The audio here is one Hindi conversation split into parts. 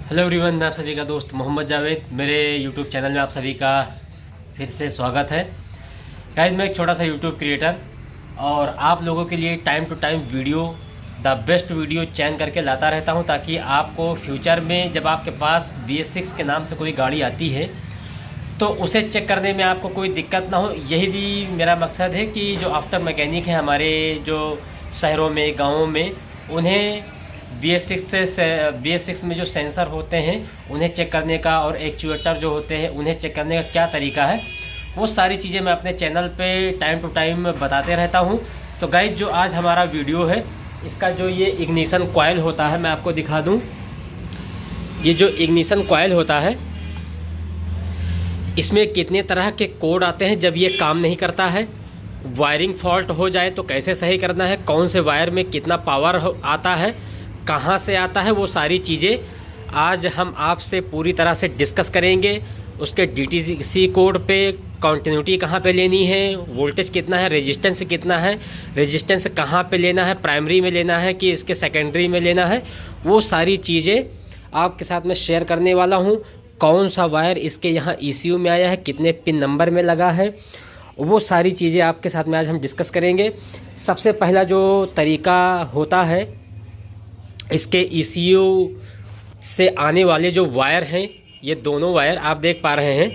हेलो एवरीवन, मैं आप सभी का दोस्त मोहम्मद जावेद। मेरे यूट्यूब चैनल में आप सभी का फिर से स्वागत है। गाइस, मैं एक छोटा सा यूट्यूब क्रिएटर और आप लोगों के लिए time to time video, the best video चयन करके लाता रहता हूं, ताकि आपको फ्यूचर में जब आपके पास BS6 के नाम से कोई गाड़ी आती है तो उसे चेक करने में आपको कोई दिक्कत ना हो। यही मेरा मकसद है कि जो आफ्टर मैकेनिक है हमारे जो शहरों में, गाँवों में, उन्हें BS6 में जो सेंसर होते हैं उन्हें चेक करने का, और एक्चुएटर जो होते हैं उन्हें चेक करने का क्या तरीका है, वो सारी चीज़ें मैं अपने चैनल पे टाइम टू टाइम बताते रहता हूँ। तो गाइज, जो आज हमारा वीडियो है, इसका जो ये इग्निशन कॉइल होता है, मैं आपको दिखा दूँ। ये जो इग्निशन कॉइल होता है, इसमें कितने तरह के कोड आते हैं जब ये काम नहीं करता है, वायरिंग फॉल्ट हो जाए तो कैसे सही करना है, कौन से वायर में कितना पावर आता है, कहाँ से आता है, वो सारी चीज़ें आज हम आपसे पूरी तरह से डिस्कस करेंगे। उसके DTC कोड पे कंटिन्यूटी कहाँ पे लेनी है, वोल्टेज कितना है, रेजिस्टेंस कितना है, रेजिस्टेंस कहाँ पे लेना है, प्राइमरी में लेना है कि इसके सेकेंडरी में लेना है, वो सारी चीज़ें आपके साथ में शेयर करने वाला हूँ। कौन सा वायर इसके यहाँ ECU में आया है, कितने पिन नंबर में लगा है, वो सारी चीज़ें आपके साथ में आज हम डिस्कस करेंगे। सबसे पहला जो तरीका होता है, इसके ECU से आने वाले जो वायर हैं, ये दोनों वायर आप देख पा रहे हैं।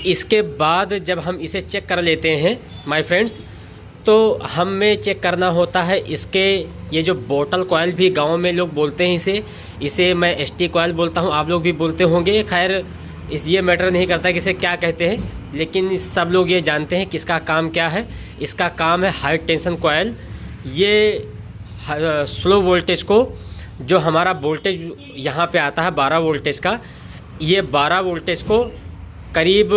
इसके बाद जब हम इसे चेक कर लेते हैं माय फ्रेंड्स, तो हमें चेक करना होता है इसके, ये जो बोतल कॉइल भी गांव में लोग बोलते हैं, इसे मैं ST कॉइल बोलता हूं, आप लोग भी बोलते होंगे। खैर, ये मैटर नहीं करता कि इसे क्या कहते हैं, लेकिन सब लोग ये जानते हैं कि इसका काम क्या है। इसका काम है हाई टेंशन कॉइल। ये स्लो वोल्टेज को, जो हमारा वोल्टेज यहाँ पे आता है 12 वोल्टेज का, ये 12 वोल्टेज को करीब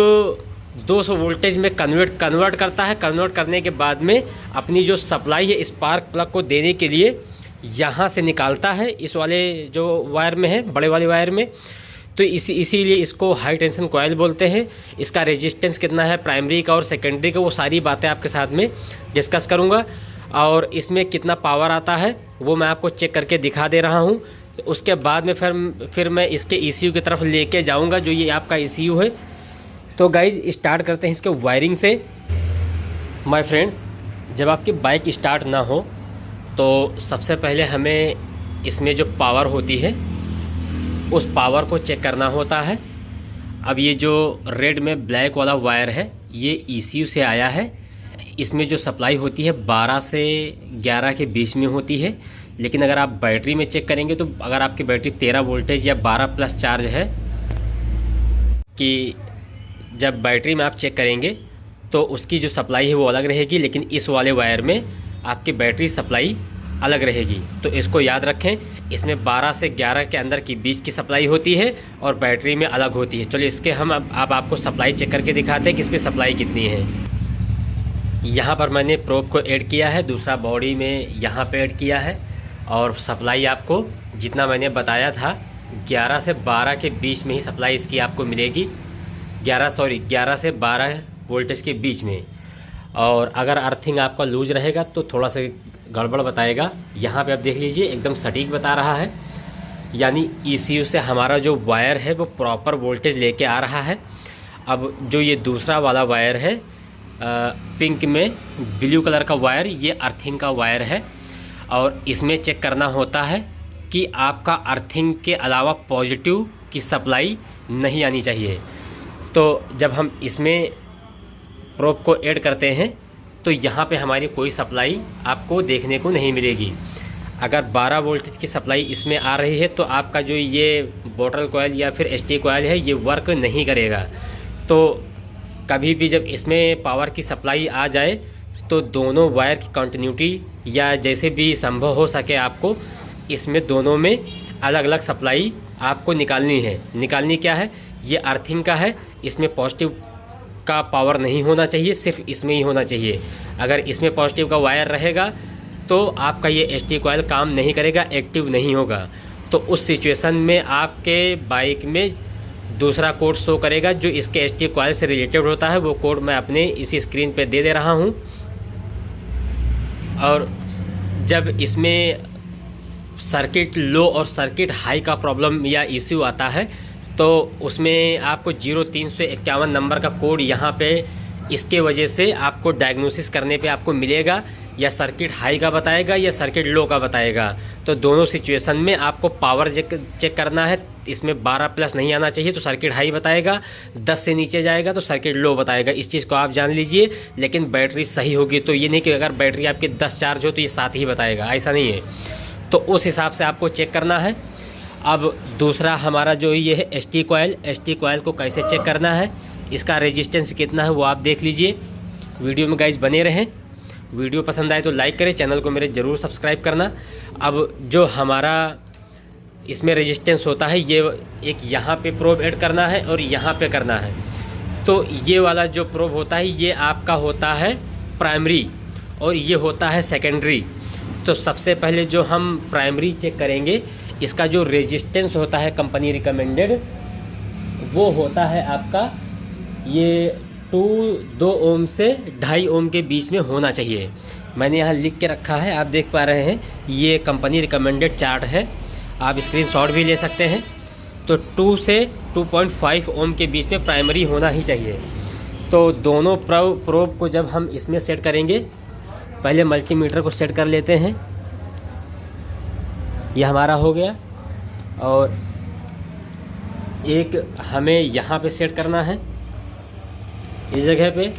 200 वोल्टेज में कन्वर्ट करता है। कन्वर्ट करने के बाद में अपनी जो सप्लाई है स्पार्क प्लग को देने के लिए यहाँ से निकालता है, इस वाले जो वायर में है, बड़े वाले वायर में। तो इसीलिए इसको हाई टेंशन कॉइल बोलते हैं। इसका रेजिस्टेंस कितना है, प्राइमरी का और सेकेंडरी का, वो सारी बातें आपके साथ में डिस्कस करूँगा। और इसमें कितना पावर आता है वो मैं आपको चेक करके दिखा दे रहा हूँ। उसके बाद में फिर मैं इसके ECU की तरफ लेके जाऊँगा, जो ये आपका ECU है। तो गाइज, स्टार्ट करते हैं इसके वायरिंग से। माय फ्रेंड्स, जब आपकी बाइक स्टार्ट ना हो तो सबसे पहले हमें इसमें जो पावर होती है उस पावर को चेक करना होता है। अब ये जो रेड में ब्लैक वाला वायर है, ये ECU से आया है। इसमें जो सप्लाई होती है 12 से 11 के बीच में होती है। लेकिन अगर आप बैटरी में चेक करेंगे तो अगर आपकी बैटरी 13 वोल्टेज या 12 प्लस चार्ज है, कि जब बैटरी में आप चेक करेंगे तो उसकी जो सप्लाई है वो अलग रहेगी, लेकिन इस वाले वायर में आपकी बैटरी सप्लाई अलग रहेगी। तो इसको याद रखें, इसमें 12 से 11 के अंदर की बीच की सप्लाई होती है और बैटरी में अलग होती है। चलिए, इसके हम अब आपको सप्लाई चेक करके दिखाते हैं कि इसमें सप्लाई कितनी है। यहाँ पर मैंने प्रोब को ऐड किया है, दूसरा बॉडी में यहाँ पे ऐड किया है, और सप्लाई आपको जितना मैंने बताया था 11 से 12 के बीच में ही सप्लाई इसकी आपको मिलेगी। 11 से 12 वोल्टेज के बीच में। और अगर अर्थिंग आपका लूज रहेगा तो थोड़ा सा गड़बड़ बताएगा। यहाँ पे आप देख लीजिए, एकदम सटीक बता रहा है, यानी ECU से हमारा जो वायर है वो प्रॉपर वोल्टेज लेके आ रहा है। अब जो ये दूसरा वाला वायर है, पिंक में ब्लू कलर का वायर, ये अर्थिंग का वायर है। और इसमें चेक करना होता है कि आपका अर्थिंग के अलावा पॉजिटिव की सप्लाई नहीं आनी चाहिए। तो जब हम इसमें प्रोब को ऐड करते हैं तो यहाँ पे हमारी कोई सप्लाई आपको देखने को नहीं मिलेगी। अगर 12 वोल्टेज की सप्लाई इसमें आ रही है तो आपका जो ये बोतल कॉइल या फिर ST कॉइल है, ये वर्क नहीं करेगा। तो कभी भी जब इसमें पावर की सप्लाई आ जाए तो दोनों वायर की कंटिन्यूटी, या जैसे भी संभव हो सके आपको इसमें दोनों में अलग अलग सप्लाई आपको निकालनी है। निकालनी क्या है, ये अर्थिंग का है, इसमें पॉजिटिव का पावर नहीं होना चाहिए, सिर्फ इसमें ही होना चाहिए। अगर इसमें पॉजिटिव का वायर रहेगा तो आपका ये ST कॉइल काम नहीं करेगा, एक्टिव नहीं होगा। तो उस सिचुएशन में आपके बाइक में दूसरा कोड शो करेगा जो इसके ST कॉइल से रिलेटेड होता है। वो कोड मैं अपने इसी स्क्रीन पे दे रहा हूँ। और जब इसमें सर्किट लो और सर्किट हाई का प्रॉब्लम या इश्यू आता है तो उसमें आपको 0351 नंबर का कोड यहाँ पे इसके वजह से आपको डायग्नोसिस करने पे आपको मिलेगा, या सर्किट हाई का बताएगा या सर्किट लो का बताएगा। तो दोनों सिचुएशन में आपको पावर चेक करना है। इसमें 12+ नहीं आना चाहिए तो सर्किट हाई बताएगा, 10 से नीचे जाएगा तो सर्किट लो बताएगा। इस चीज़ को आप जान लीजिए। लेकिन बैटरी सही होगी, तो ये नहीं कि अगर बैटरी आपकी 10 चार्ज हो तो ये 7 ही बताएगा, ऐसा नहीं है। तो उस हिसाब से आपको चेक करना है। अब दूसरा हमारा जो ये है ST कॉयल को कैसे चेक करना है, इसका रेजिस्टेंस कितना है वो आप देख लीजिए। वीडियो में गाइज बने रहें। वीडियो पसंद आए तो लाइक करें, चैनल को मेरे ज़रूर सब्सक्राइब करना। अब जो हमारा इसमें रेजिस्टेंस होता है, ये एक यहाँ पे प्रोब ऐड करना है और यहाँ पे करना है। तो ये वाला जो प्रोब होता है ये आपका होता है प्राइमरी और ये होता है सेकेंडरी। तो सबसे पहले जो हम प्राइमरी चेक करेंगे, इसका जो रेजिस्टेंस होता है कंपनी रिकमेंडेड वो होता है आपका ये 2 ओम से 2.5 ओम के बीच में होना चाहिए। मैंने यहाँ लिख के रखा है, आप देख पा रहे हैं, ये कंपनी रिकमेंडेड चार्ट है, आप स्क्रीनशॉट भी ले सकते हैं। तो 2 से 2.5 ओम के बीच में प्राइमरी होना ही चाहिए। तो दोनों प्रोब को जब हम इसमें सेट करेंगे, पहले मल्टीमीटर को सेट कर लेते हैं। यह हमारा हो गया और एक हमें यहाँ पे सेट करना है, इस जगह पे।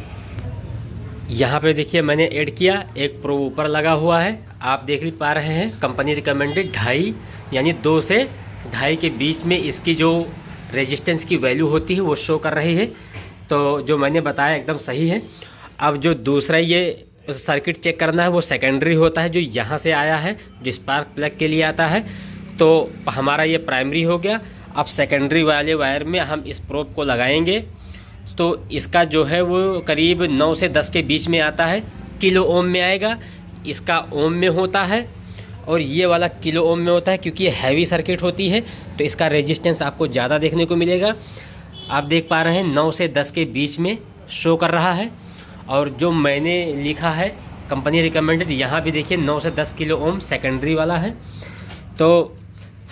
यहाँ पे देखिए मैंने ऐड किया, एक प्रोब ऊपर लगा हुआ है, आप देख पा रहे हैं। कंपनी रिकमेंडेड 2.5 यानी 2 से 2.5 के बीच में इसकी जो रेजिस्टेंस की वैल्यू होती है वो शो कर रही है। तो जो मैंने बताया एकदम सही है। अब जो दूसरा ये सर्किट चेक करना है वो सेकेंडरी होता है, जो यहाँ से आया है, जो स्पार्क प्लग के लिए आता है। तो हमारा ये प्राइमरी हो गया। अब सेकेंडरी वाले वायर में हम इस प्रोब को लगाएंगे तो इसका जो है वो करीब 9 से 10 के बीच में आता है, किलो ओम में आएगा। इसका ओम में होता है और ये वाला किलो ओम में होता है, क्योंकि ये हैवी सर्किट होती है तो इसका रेजिस्टेंस आपको ज़्यादा देखने को मिलेगा। आप देख पा रहे हैं 9 से 10 के बीच में शो कर रहा है। और जो मैंने लिखा है कंपनी रिकमेंडेड, यहाँ भी देखिए 9 से 10 किलो ओम सेकेंडरी वाला है। तो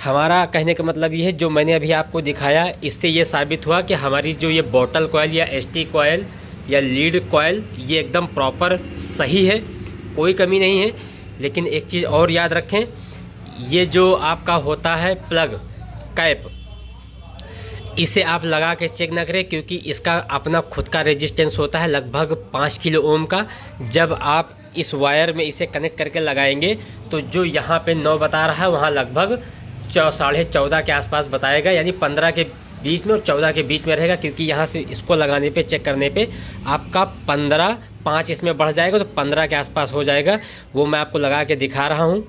हमारा कहने का मतलब ये है, जो मैंने अभी आपको दिखाया, इससे ये साबित हुआ कि हमारी जो ये बॉटल कॉयल या ST कॉयल या लीड कॉयल ये एकदम प्रॉपर सही है, कोई कमी नहीं है। लेकिन एक चीज़ और याद रखें, ये जो आपका होता है प्लग कैप, इसे आप लगा के चेक ना करें, क्योंकि इसका अपना खुद का रेजिस्टेंस होता है लगभग 5 किलो ओम का। जब आप इस वायर में इसे कनेक्ट करके लगाएंगे तो जो यहाँ पे 9 बता रहा है वहाँ लगभग 14.5 के आसपास बताएगा, यानी 15 के बीच में और 14 के बीच में रहेगा। क्योंकि यहाँ से इसको लगाने पे चेक करने पे आपका 15.5 इसमें बढ़ जाएगा, तो 15 के आसपास हो जाएगा। वो मैं आपको लगा के दिखा रहा हूँ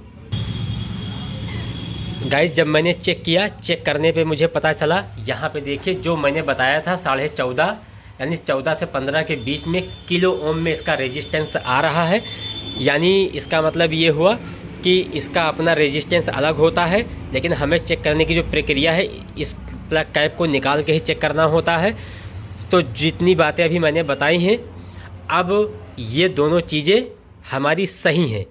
गाइस। जब मैंने चेक किया, चेक करने पे मुझे पता चला, यहाँ पे देखिए जो मैंने बताया था 14.5 यानी 14 से 15 के बीच में किलो ओम में इसका रेजिस्टेंस आ रहा है। यानी इसका मतलब ये हुआ कि इसका अपना रेजिस्टेंस अलग होता है, लेकिन हमें चेक करने की जो प्रक्रिया है, इस प्लग कैप को निकाल के ही चेक करना होता है। तो जितनी बातें अभी मैंने बताई हैं, अब ये दोनों चीज़ें हमारी सही हैं,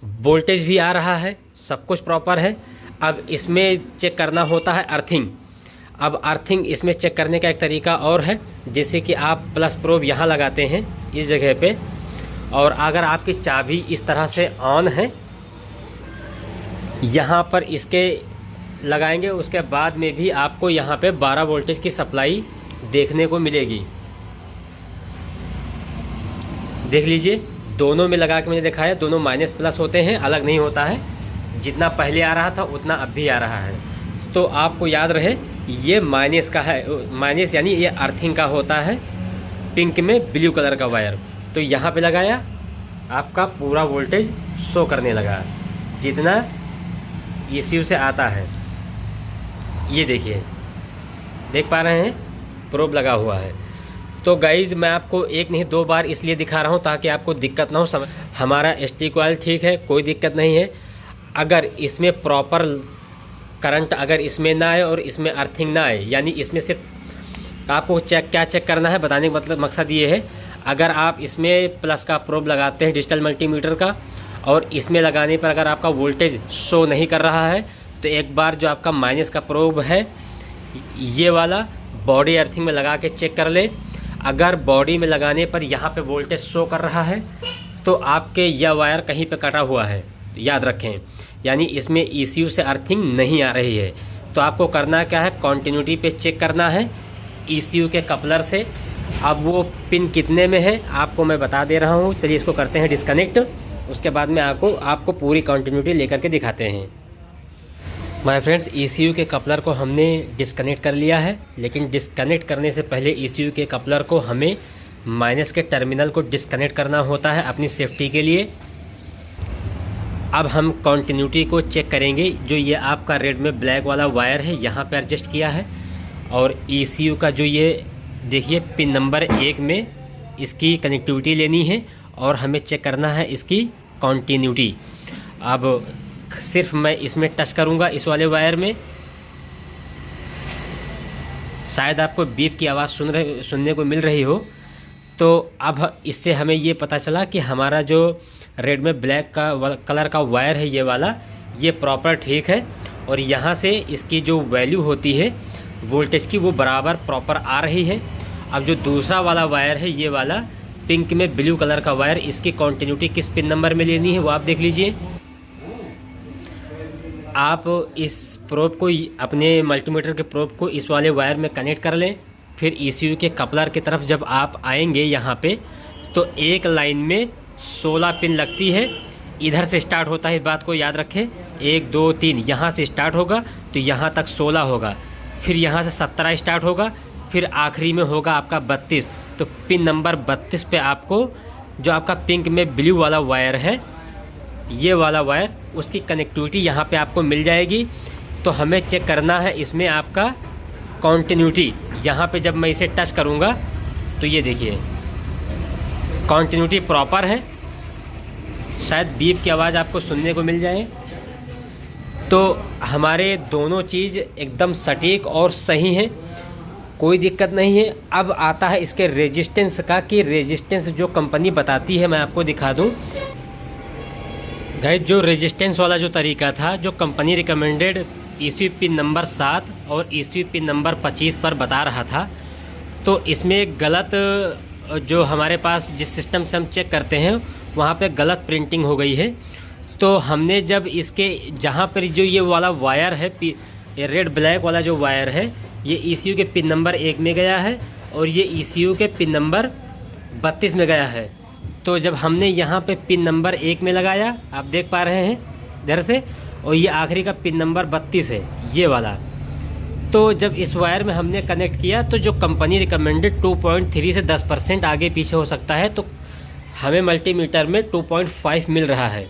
वोल्टेज भी आ रहा है, सब कुछ प्रॉपर है। अब इसमें चेक करना होता है अर्थिंग। अब अर्थिंग इसमें चेक करने का एक तरीका और है, जैसे कि आप प्लस प्रोब यहाँ लगाते हैं इस जगह पे, और अगर आपकी चाबी इस तरह से ऑन है, यहाँ पर इसके लगाएंगे, उसके बाद में भी आपको यहाँ पे 12 वोल्टेज की सप्लाई देखने को मिलेगी। देख लीजिए, दोनों में लगा के मैंने दिखाया, दोनों माइनस प्लस होते हैं, अलग नहीं होता है। जितना पहले आ रहा था उतना अब भी आ रहा है। तो आपको याद रहे ये माइनस का है, माइनस यानी ये अर्थिंग का होता है, पिंक में ब्लू कलर का वायर। तो यहाँ पे लगाया, आपका पूरा वोल्टेज शो करने लगा जितना ECU से आता है। ये देखिए, देख पा रहे हैं प्रोब लगा हुआ है। तो गाइज़ मैं आपको एक नहीं 2 बार इसलिए दिखा रहा हूँ ताकि आपको दिक्कत ना हो। हमारा ST कॉइल ठीक है, कोई दिक्कत नहीं है। अगर इसमें प्रॉपर करंट अगर इसमें ना आए और इसमें अर्थिंग ना आए, यानी इसमें से आपको क्या चेक करना है बताने का मतलब मकसद ये है, अगर आप इसमें प्लस का प्रोब लगाते हैं डिजिटल मल्टीमीटर का और इसमें लगाने पर अगर आपका वोल्टेज शो नहीं कर रहा है तो एक बार जो आपका माइनस का प्रोब है ये वाला बॉडी अर्थिंग में लगा के चेक कर ले। अगर बॉडी में लगाने पर यहाँ पे वोल्टेज शो कर रहा है तो आपके यह वायर कहीं पे कटा हुआ है, याद रखें, यानी इसमें ECU से अर्थिंग नहीं आ रही है। तो आपको करना क्या है, कॉन्टिन्यूटी पे चेक करना है ECU के कपलर से। अब वो पिन कितने में है आपको मैं बता दे रहा हूँ। चलिए इसको करते हैं डिस्कनेक्ट, उसके बाद में आपको पूरी कॉन्टिन्यूटी लेकर के दिखाते हैं। माय फ्रेंड्स, ECU के कपलर को हमने डिस्कनेक्ट कर लिया है, लेकिन डिस्कनेक्ट करने से पहले ECU के कपलर को हमें माइनस के टर्मिनल को डिस्कनेक्ट करना होता है अपनी सेफ्टी के लिए। अब हम कॉन्टिन्यूटी को चेक करेंगे। जो ये आपका रेड में ब्लैक वाला वायर है यहाँ पे एडजस्ट किया है, और ECU का जो ये देखिए पिन नंबर 1 में इसकी कनेक्टिविटी लेनी है और हमें चेक करना है इसकी कॉन्टिन्यूटी। अब सिर्फ मैं इसमें टच करूँगा इस वाले वायर में। शायद आपको बीप की आवाज़ सुनने को मिल रही हो। तो अब इससे हमें ये पता चला कि हमारा जो रेड में ब्लैक का कलर का वायर है ये वाला, ये प्रॉपर ठीक है, और यहाँ से इसकी जो वैल्यू होती है वोल्टेज की वो बराबर प्रॉपर आ रही है। अब जो दूसरा वाला वायर है ये वाला पिंक में ब्लू कलर का वायर, इसकी कॉन्टिन्यूटी किस पिन नंबर में लेनी है वो आप देख लीजिए। आप इस प्रोब को, अपने मल्टीमीटर के प्रोब को इस वाले वायर में कनेक्ट कर लें। फिर ECU के कपलर की तरफ जब आप आएंगे यहाँ पे तो एक लाइन में 16 पिन लगती है। इधर से स्टार्ट होता है, इस बात को याद रखें। 1 2 3 यहाँ से स्टार्ट होगा तो यहाँ तक 16 होगा, फिर यहाँ से 17 स्टार्ट होगा, फिर आखिरी में होगा आपका 32। तो पिन नंबर 32 पे आपको जो आपका पिंक में ब्लू वाला वायर है ये वाला वायर, उसकी कनेक्टिविटी यहाँ पे आपको मिल जाएगी। तो हमें चेक करना है इसमें आपका कॉन्टिन्यूटी। यहाँ पे जब मैं इसे टच करूँगा तो ये देखिए कॉन्टिन्यूटी प्रॉपर है। शायद बीप की आवाज़ आपको सुनने को मिल जाए। तो हमारे दोनों चीज़ एकदम सटीक और सही हैं, कोई दिक्कत नहीं है। अब आता है इसके रेजिस्टेंस का, कि रेजिस्टेंस जो कंपनी बताती है मैं आपको दिखा दूँ। गाइस, जो रेजिस्टेंस वाला जो तरीका था, जो company recommended ECU pin number 7 और ECU पिन नंबर 25 पर बता रहा था, तो इसमें गलत, जो हमारे पास जिस सिस्टम से हम चेक करते हैं वहाँ पे गलत प्रिंटिंग हो गई है। तो हमने जब इसके जहाँ पर जो ये वाला वायर है रेड ब्लैक वाला जो वायर है ये ECU के पिन नंबर 1 में गया है और ये ECU के पिन नंबर 32 में गया है। तो जब हमने यहाँ पे पिन नंबर 1 में लगाया, आप देख पा रहे हैं इधर से, और ये आखिरी का पिन नंबर 32 है ये वाला। तो जब इस वायर में हमने कनेक्ट किया तो जो कंपनी रिकमेंडेड 2.3 से 10% आगे पीछे हो सकता है, तो हमें मल्टीमीटर में 2.5 मिल रहा है।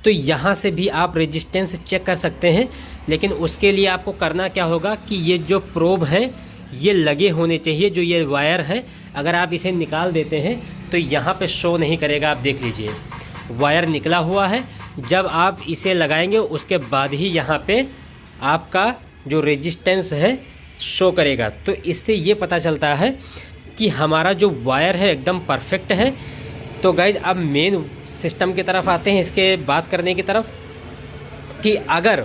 तो यहाँ से भी आप रेजिस्टेंस चेक कर सकते हैं, लेकिन उसके लिए आपको करना क्या होगा कि ये जो प्रोब है ये लगे होने चाहिए। जो ये वायर है अगर आप इसे निकाल देते हैं तो यहाँ पे शो नहीं करेगा। आप देख लीजिए वायर निकला हुआ है। जब आप इसे लगाएंगे उसके बाद ही यहाँ पे आपका जो रेजिस्टेंस है शो करेगा। तो इससे ये पता चलता है कि हमारा जो वायर है एकदम परफेक्ट है। तो गाइज अब मेन सिस्टम की तरफ आते हैं, इसके बात करने की तरफ, कि अगर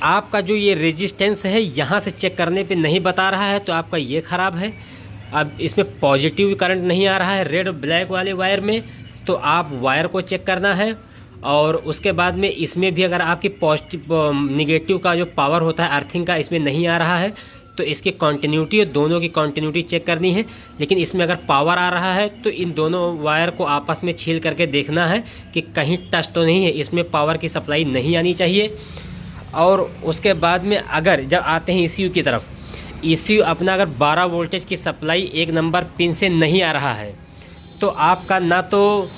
आपका जो ये रेजिस्टेंस है यहाँ से चेक करने पे नहीं बता रहा है तो आपका ये ख़राब है। अब इसमें पॉजिटिव करंट नहीं आ रहा है रेड ब्लैक वाले वायर में, तो आप वायर को चेक करना है। और उसके बाद में इसमें भी अगर आपकी पॉजिटिव निगेटिव का जो पावर होता है अर्थिंग का इसमें नहीं आ रहा है तो इसकी कॉन्टिन्यूटी और दोनों की कॉन्टिन्यूटी चेक करनी है। लेकिन इसमें अगर पावर आ रहा है तो इन दोनों वायर को आपस में छील करके देखना है कि कहीं टच तो नहीं है, इसमें पावर की सप्लाई नहीं आनी चाहिए। और उसके बाद में अगर जब आते हैं ECU की तरफ, ECU अपना अगर 12 वोल्टेज की सप्लाई 1 नंबर पिन से नहीं आ रहा है तो आपका ना तो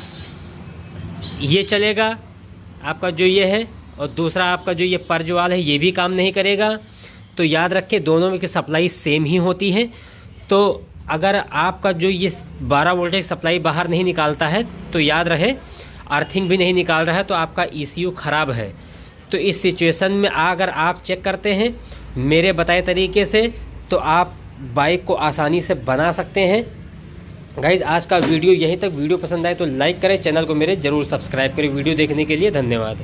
ये चलेगा आपका जो ये है, और दूसरा आपका जो ये पर्जवाल है ये भी काम नहीं करेगा। तो याद रखें दोनों में की सप्लाई सेम ही होती है। तो अगर आपका जो ये 12 वोल्टेज सप्लाई बाहर नहीं निकालता है तो याद रहे अर्थिंग भी नहीं निकाल रहा है तो आपका ECU ख़राब है। तो इस सिचुएशन में अगर आप चेक करते हैं मेरे बताए तरीके से तो आप बाइक को आसानी से बना सकते हैं। गाइज़ आज का वीडियो यहीं तक। वीडियो पसंद आए तो लाइक करें, चैनल को मेरे ज़रूर सब्सक्राइब करें। वीडियो देखने के लिए धन्यवाद।